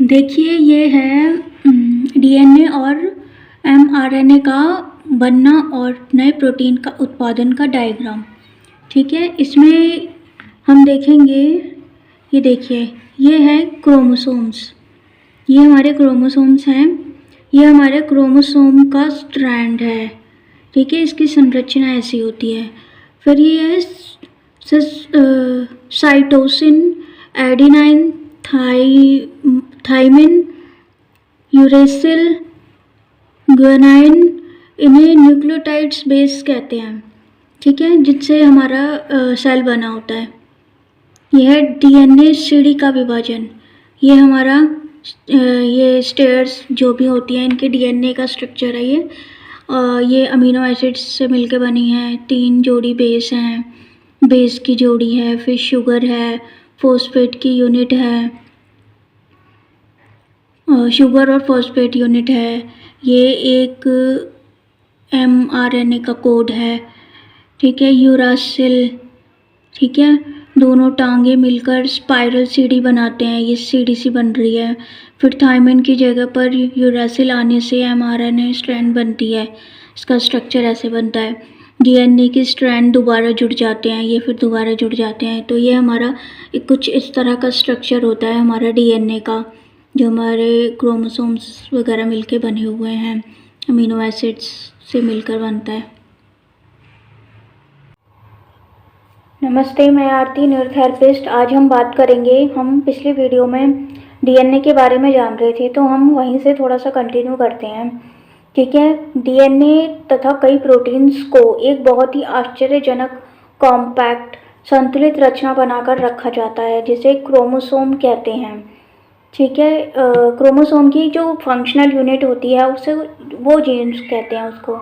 देखिए ये है डीएनए और एमआरएनए का बनना और नए प्रोटीन का उत्पादन का डायग्राम। ठीक है, इसमें हम देखेंगे, ये देखिए ये है क्रोमोसोम्स। ये हमारे क्रोमोसोम्स हैं, ये हमारे क्रोमोसोम का स्ट्रैंड है। ठीक है, इसकी संरचना ऐसी होती है। फिर ये है cytosine, adenine, thymine, uracil, guanine, इन्हें न्यूक्लियोटाइड्स बेस कहते हैं। ठीक है, जिससे हमारा सेल बना होता है। यह है डीएनए सीढ़ी का विभाजन। ये हमारा ये स्टेयर्स जो भी होती हैं इनके डीएनए का स्ट्रक्चर है। ये अमीनो एसिड्स से मिलकर बनी है। 3 जोड़ी बेस हैं, बेस की जोड़ी है, फिर शुगर है, फॉस्फेट की यूनिट है, शुगर और फॉस्फेट यूनिट है। ये एक एमआरएनए का कोड है। ठीक है, यूरासिल। ठीक है, दोनों टांगे मिलकर स्पाइरल सीढ़ी बनाते हैं। ये सीढ़ी सी बन रही है। फिर थाइमिन की जगह पर यूरासिल आने से एमआरएनए स्ट्रैंड बनती है। इसका स्ट्रक्चर ऐसे बनता है। डीएनए की स्ट्रैंड दोबारा जुड़ जाते हैं, ये फिर दोबारा जुड़ जाते हैं। तो ये हमारा कुछ इस तरह का स्ट्रक्चर होता है हमारा डीएनए का, जो हमारे क्रोमोसोम्स वगैरह मिलके बने हुए हैं, अमीनो एसिड्स से मिलकर बनता है। नमस्ते, मैं आरती, न्यूरोथेरेपिस्ट। आज हम बात करेंगे, हम पिछली वीडियो में डीएनए के बारे में जान रहे थे, तो हम वहीं से थोड़ा सा कंटिन्यू करते हैं। ठीक है, डीएनए तथा कई प्रोटीन्स को एक बहुत ही आश्चर्यजनक, कॉम्पैक्ट, संतुलित रचना बनाकर रखा जाता है, जिसे क्रोमोसोम कहते हैं। ठीक है, क्रोमोसोम की जो फंक्शनल यूनिट होती है उसे वो जीन्स कहते हैं उसको।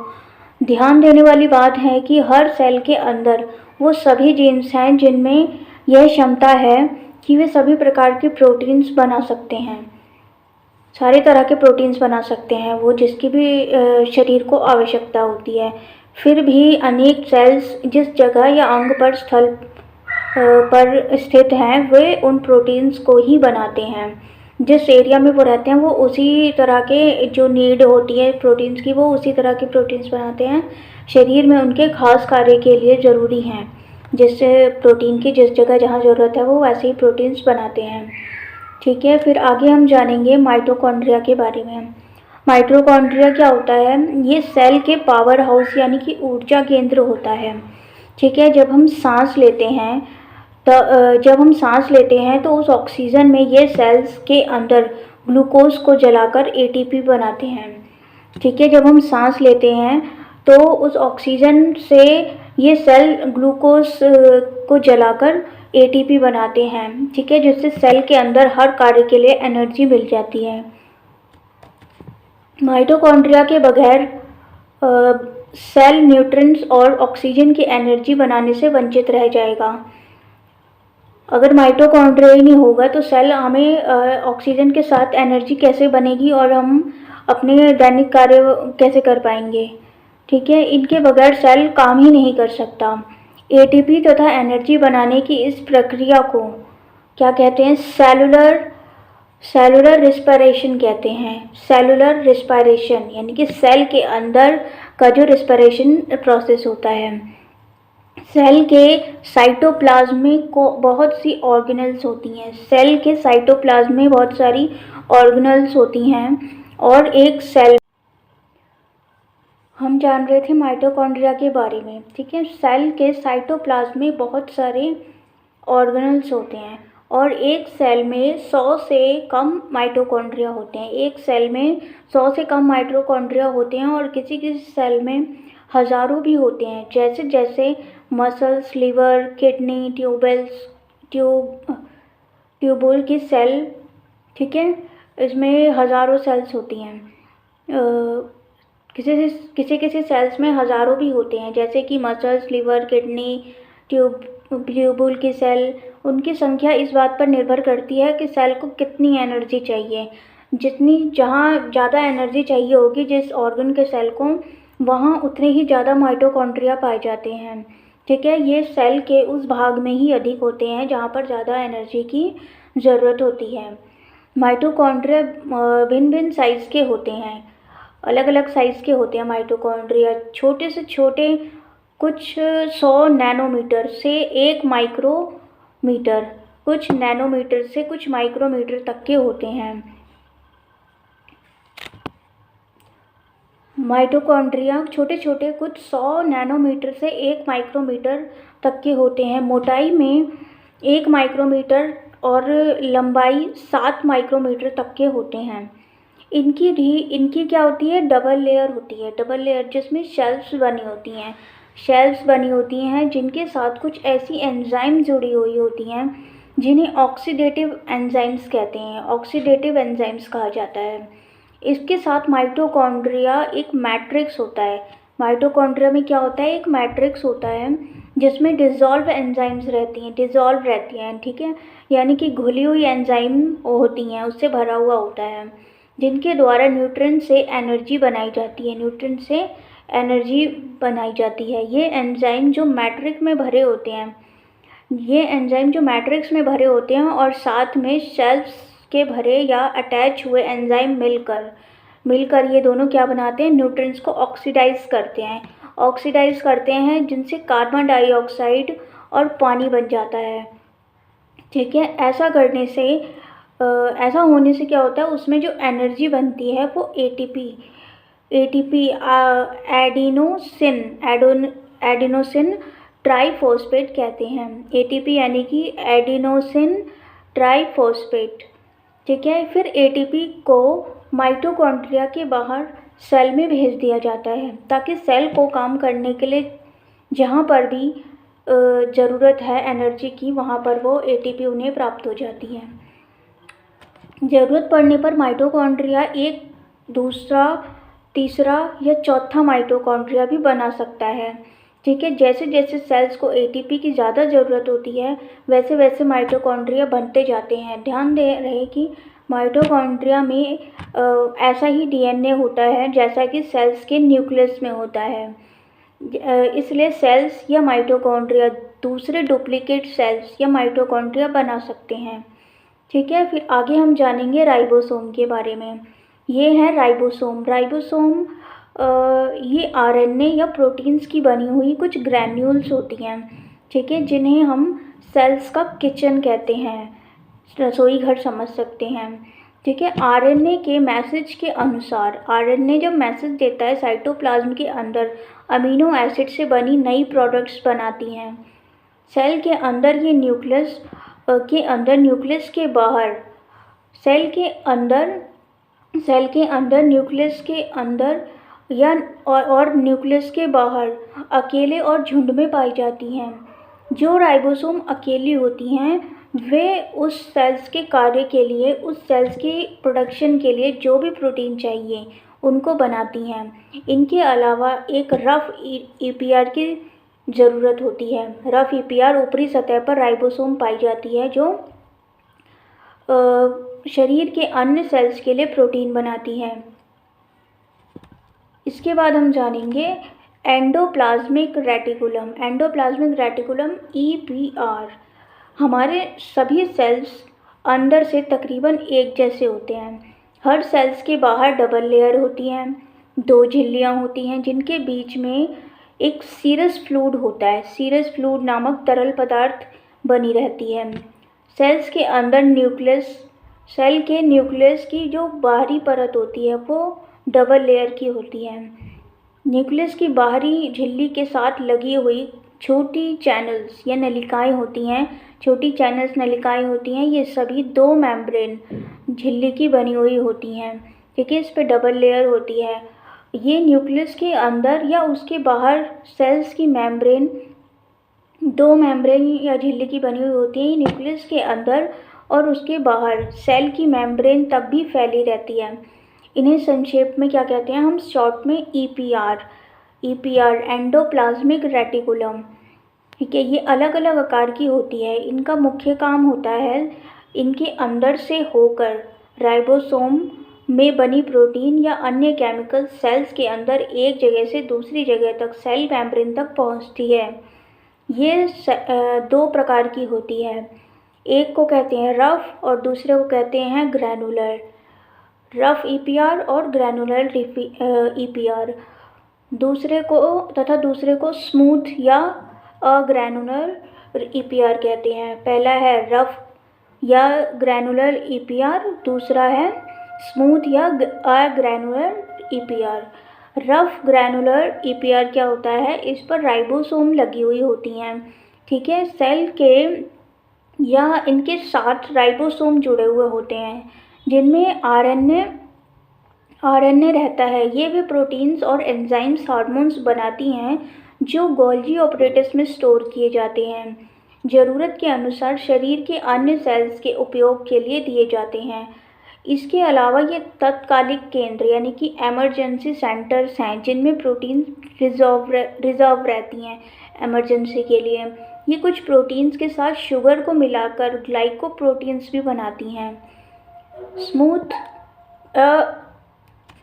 ध्यान देने वाली बात है कि हर सेल के अंदर वो सभी जीन्स हैं जिनमें यह क्षमता है कि वे सभी प्रकार के प्रोटीन्स बना सकते हैं, सारे तरह के प्रोटीन्स बना सकते हैं वो, जिसकी भी शरीर को आवश्यकता होती है। फिर भी अनेक सेल्स जिस जगह या अंग पर स्थल पर स्थित हैं वे उन प्रोटीन्स को ही बनाते हैं। जिस एरिया में वो रहते हैं वो उसी तरह के जो नीड होती है प्रोटीन्स की, वो उसी तरह के प्रोटीन्स बनाते हैं। शरीर में उनके खास कार्य के लिए ज़रूरी हैं, जिससे प्रोटीन की जिस जगह जहाँ ज़रूरत है वो वैसे ही प्रोटीन्स बनाते हैं। ठीक है, फिर आगे हम जानेंगे माइटोकॉन्ड्रिया के बारे में। माइटोकॉन्ड्रिया क्या होता है? ये सेल के पावर हाउस यानी कि ऊर्जा केंद्र होता है। ठीक है, जब हम सांस लेते हैं तो उस ऑक्सीजन में ये सेल्स के अंदर ग्लूकोज को जलाकर एटीपी बनाते हैं। ठीक है, जब हम सांस लेते हैं तो उस ऑक्सीजन से ये सेल ग्लूकोज को जलाकर एटीपी बनाते हैं। ठीक है, जिससे सेल के अंदर हर कार्य के लिए एनर्जी मिल जाती है। माइटोकॉन्ड्रिया के बगैर सेल न्यूट्रिएंट्स और ऑक्सीजन की एनर्जी बनाने से वंचित रह जाएगा। अगर माइटोकॉन्ड्रिया ही नहीं होगा तो सेल हमें ऑक्सीजन के साथ एनर्जी कैसे बनेगी और हम अपने दैनिक कार्य कैसे कर पाएंगे। ठीक है, इनके बगैर सेल काम ही नहीं कर सकता। एटीपी तथा एनर्जी बनाने की इस प्रक्रिया को क्या कहते हैं? सेलुलर रिस्पिरेशन कहते हैं। सेलुलर रिस्पिरेशन यानी कि सेल के अंदर का जो रिस्पिरेशन प्रोसेस होता है। सेल के साइटोप्लाज्म में को बहुत सी ऑर्गेनल्स होती हैं। सेल के साइटोप्लाज्म में बहुत सारी ऑर्गेनल्स होती हैं और एक सेल, हम जान रहे थे माइटोकॉन्ड्रिया के बारे में। ठीक है, सेल के साइटोप्लाज्म में बहुत सारे ऑर्गेनल्स होते हैं और एक सेल में 100 से कम माइटोकॉन्ड्रिया होते हैं। एक सेल में 100 से कम माइटोकॉन्ड्रिया होते हैं और किसी किसी सेल में हज़ारों भी होते हैं। जैसे जैसे मसल्स, लिवर, किडनी, ट्यूबुल की सेल। ठीक है, इसमें हज़ारों सेल्स होती हैं। किसी सेल्स में हज़ारों भी होते हैं, जैसे कि मसल्स, लिवर, किडनी, ट्यूबुल की सेल। उनकी संख्या इस बात पर निर्भर करती है कि सेल को कितनी एनर्जी चाहिए। जहाँ ज़्यादा एनर्जी चाहिए होगी जिस ऑर्गन के सेल को, वहाँ उतने ही ज़्यादा माइटोकॉन्ड्रिया पाए जाते हैं। ठीक है, ये सेल के उस भाग में ही अधिक होते हैं जहाँ पर ज़्यादा एनर्जी की ज़रूरत होती है। माइटोकॉन्ड्रिया भिन्न भिन्न साइज़ के होते हैं, अलग अलग साइज़ के होते हैं माइटोकॉन्ड्रिया। छोटे से छोटे कुछ 100 नैनोमीटर से 1 माइक्रोमीटर, कुछ नैनोमीटर से कुछ माइक्रोमीटर तक के होते हैं। माइटोकॉन्ड्रिया छोटे छोटे कुछ 100 नैनोमीटर से 1 माइक्रोमीटर तक के होते हैं। मोटाई में 1 माइक्रोमीटर और लंबाई 7 माइक्रोमीटर तक के होते हैं। इनकी क्या होती है, डबल लेयर होती है, डबल लेयर जिसमें शेल्स बनी होती हैं जिनके साथ कुछ ऐसी एंजाइम जुड़ी हुई होती हैं जिन्हें ऑक्सीडेटिव एंजाइम्स कहते हैं, ऑक्सीडेटिव एंजाइम्स कहा जाता है। इसके साथ माइटोकॉन्ड्रिया एक मैट्रिक्स होता है। माइटोकॉन्ड्रिया में क्या होता है, एक मैट्रिक्स होता है जिसमें डिज़ोल्व एंजाइम्स रहती हैं, ठीक है, यानी कि घुली हुई एंजाइम होती हैं, उससे भरा हुआ होता है, जिनके द्वारा न्यूट्रिएंट से एनर्जी बनाई जाती है। ये एंजाइम जो मैट्रिक्स में भरे होते हैं और साथ में शेल्स के भरे या अटैच हुए एंजाइम मिलकर ये दोनों क्या बनाते हैं, न्यूट्रिएंट्स को ऑक्सीडाइज करते हैं जिनसे कार्बन डाइऑक्साइड और पानी बन जाता है, ठीक है। ऐसा होने से क्या होता है, उसमें जो एनर्जी बनती है वो एटीपी एडिनोसिन ट्राइफॉस्फेट कहते हैं। एटीपी यानी कि एडिनोसिन ट्राइफॉस्फेट, ठीक है। फिर एटीपी को माइटोकॉन्ड्रिया के बाहर सेल में भेज दिया जाता है ताकि सेल को काम करने के लिए जहाँ पर भी ज़रूरत है एनर्जी की, वहाँ पर वो एटीपी उन्हें प्राप्त हो जाती है। ज़रूरत पड़ने पर माइटोकॉन्ड्रिया एक दूसरा, तीसरा या चौथा माइटोकॉन्ड्रिया भी बना सकता है, ठीक है। जैसे जैसे सेल्स को एटीपी की ज़्यादा ज़रूरत होती है वैसे वैसे माइटोकॉन्ड्रिया बनते जाते हैं। ध्यान दे रहे कि माइटोकॉन्ड्रिया में ऐसा ही डीएनए होता है जैसा कि सेल्स के न्यूक्लियस में होता है, इसलिए सेल्स या माइटोकॉन्ड्रिया दूसरे डुप्लीकेट सेल्स या माइटोकॉन्ड्रिया बना सकते हैं, ठीक है। फिर आगे हम जानेंगे राइबोसोम के बारे में। ये है राइबोसोम ये आरएनए या प्रोटीन्स की बनी हुई कुछ ग्रैन्यूल्स होती हैं, ठीक है, जिन्हें हम सेल्स का किचन कहते हैं, रसोई घर समझ सकते हैं, ठीक है। आरएनए के मैसेज के अनुसार, आरएनए जब मैसेज देता है साइटोप्लाज्म के अंदर अमीनो एसिड से बनी नई प्रोडक्ट्स बनाती हैं। सेल के अंदर ये न्यूक्लियस के बाहर, सेल के अंदर न्यूक्लियस के अंदर और न्यूक्लियस के बाहर अकेले और झुंड में पाई जाती हैं। जो राइबोसोम अकेली होती हैं वे उस सेल्स के कार्य के लिए, उस सेल्स के प्रोडक्शन के लिए जो भी प्रोटीन चाहिए उनको बनाती हैं। इनके अलावा एक रफ ईपीआर की ज़रूरत होती है। रफ ईपीआर ऊपरी सतह पर राइबोसोम पाई जाती है जो शरीर के अन्य सेल्स के लिए प्रोटीन बनाती है। इसके बाद हम जानेंगे एंडोप्लाज्मिक रेटिकुलम ईपीआर। हमारे सभी सेल्स अंदर से तकरीबन एक जैसे होते हैं। हर सेल्स के बाहर डबल लेयर होती हैं, 2 झिल्लियाँ होती हैं जिनके बीच में एक सीरस फ्लूइड होता है, सीरस फ्लूइड नामक तरल पदार्थ बनी रहती है। सेल्स के अंदर सेल के न्यूक्लियस की जो बाहरी परत होती है वो डबल लेयर की होती है। न्यूक्लियस की बाहरी झिल्ली के साथ लगी हुई छोटी चैनल्स या नलिकाएं होती हैं, ये सभी 2 मेम्ब्रेन झिल्ली की बनी हुई होती हैं, ठीक है। इस पे डबल लेयर होती है। ये न्यूक्लियस के अंदर या उसके बाहर सेल्स की मेम्ब्रेन 2 मेम्ब्रेन या झिल्ली की बनी हुई होती है। न्यूक्लियस के अंदर और उसके बाहर सेल की मेम्ब्रेन तब भी फैली रहती है। इन्हें संक्षेप में क्या कहते हैं हम, शॉर्ट में ईपीआर एंडोप्लाज्मिक रेटिकुलम, ठीक है। ये अलग अलग आकार की होती है। इनका मुख्य काम होता है इनके अंदर से होकर राइबोसोम में बनी प्रोटीन या अन्य केमिकल सेल्स के अंदर एक जगह से दूसरी जगह तक सेल मेम्ब्रेन तक पहुंचती है। ये 2 प्रकार की होती है। एक को कहते हैं रफ और दूसरे को कहते हैं ग्रैनुलर। रफ ईपीआर और ग्रैनुलर ईपीआर। दूसरे को स्मूथ या अग्रैनुलर ईपीआर कहते हैं। पहला है रफ या ग्रैनुलर ईपीआर, दूसरा है स्मूथ या अग्रैनुलर ईपीआर। रफ ग्रैनुलर ईपीआर क्या होता है, इस पर राइबोसोम लगी हुई होती हैं, ठीक है। सेल के या इनके साथ राइबोसोम जुड़े हुए होते हैं जिनमें आरएनए रहता है। ये वे प्रोटीन्स और एंजाइम्स हार्मोन्स बनाती हैं जो गोल्गी ऑपरेटस में स्टोर किए जाते हैं, ज़रूरत के अनुसार शरीर के अन्य सेल्स के उपयोग के लिए दिए जाते हैं। इसके अलावा ये तत्कालिक केंद्र यानी कि इमरजेंसी सेंटर्स हैं जिनमें प्रोटीन रिजर्व रहती हैं इमरजेंसी के लिए। ये कुछ प्रोटीन्स के साथ शुगर को मिलाकर ग्लाइकोप्रोटीन्स भी बनाती हैं।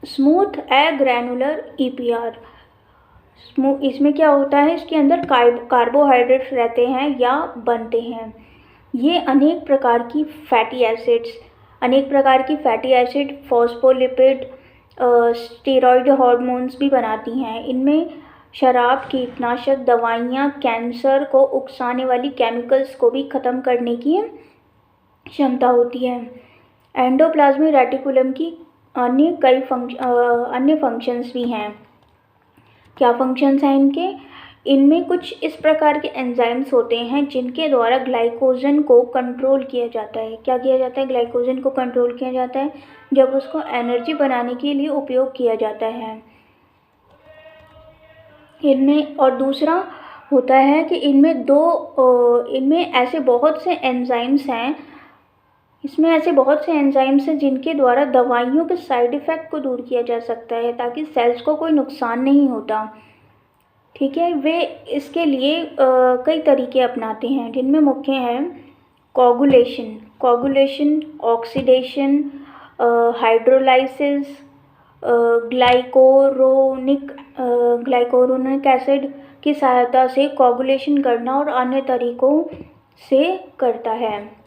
स्मूथ अग्रैनुलर ईपीआर, इसमें क्या होता है, इसके अंदर कार्बोहाइड्रेट्स रहते हैं या बनते हैं। ये अनेक प्रकार की fatty acid, phospholipid, steroid hormones भी बनाती हैं। इनमें शराब, कीटनाशक दवाइयाँ, कैंसर को उकसाने वाली केमिकल्स को भी ख़त्म करने की क्षमता होती है। एंडोप्लाज्मिक रेटिकुलम की अन्य फंक्शंस भी हैं। क्या फंक्शंस हैं इनके? इनमें कुछ इस प्रकार के एंजाइम्स होते हैं जिनके द्वारा ग्लाइकोजन को कंट्रोल किया जाता है। क्या किया जाता है? ग्लाइकोजन को कंट्रोल किया जाता है जब उसको एनर्जी बनाने के लिए उपयोग किया जाता है इनमें। और दूसरा होता है कि इनमें ऐसे बहुत से एंजाइम्स हैं जिनके द्वारा दवाइयों के साइड इफ़ेक्ट को दूर किया जा सकता है ताकि सेल्स को कोई नुकसान नहीं होता, ठीक है। वे इसके लिए कई तरीके अपनाते हैं जिनमें मुख्य हैं कोगुलेशन, ऑक्सीडेशन, हाइड्रोलाइसिस, ग्लाइकोरोनिक एसिड की सहायता से कोगुलेशन करना और अन्य तरीकों से करता है।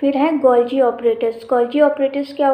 फिर है गोल्गी ऑपरेटस। गोल्गी ऑपरेटस क्या